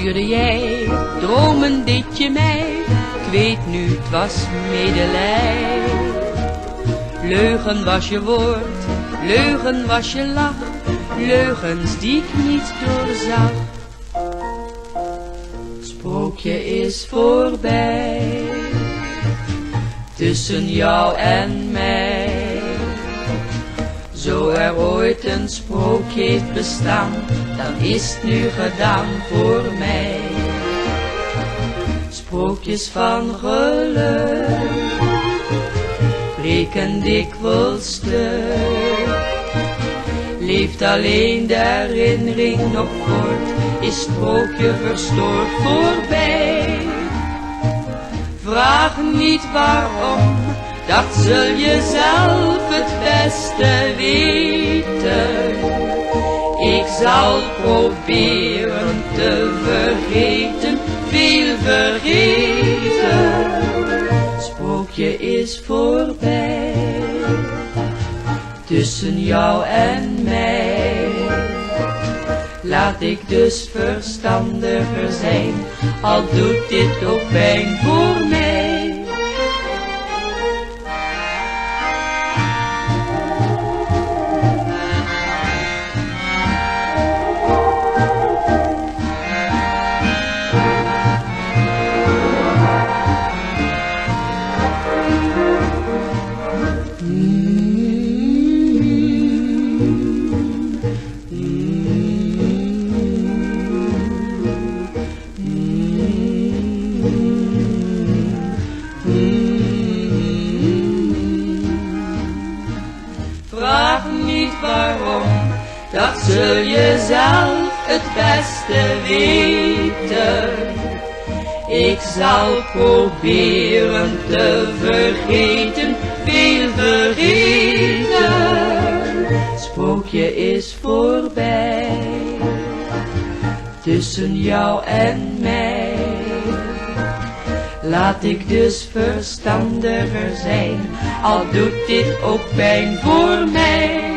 stuurde jij dromen dit je mij, ik weet nu het was medelij. Leugen was je woord, leugen was je lach, leugens die ik niet doorzag. Sprookje is voorbij, tussen jou en mij. Zo er ooit een sprookje heeft bestaan, dan is het nu gedaan voor mij. Sprookjes van geluk breken dikwijls stuk. Leeft alleen de herinnering nog voort, is sprookje verstoord voorbij. Vraag niet waarom, dat zul je zelf het beste weten. Ik zal proberen te vergeten, veel vergeten. Sprookje is voorbij, tussen jou en mij. Laat ik dus verstandiger zijn, al doet dit ook pijn voor mij. Vraag niet waarom, dat zul je zelf het beste weten. Ik zal proberen te vergeten, veel vergeten. Sprookje is voorbij, tussen jou en mij. Laat ik dus verstandiger zijn, al doet dit ook pijn voor mij.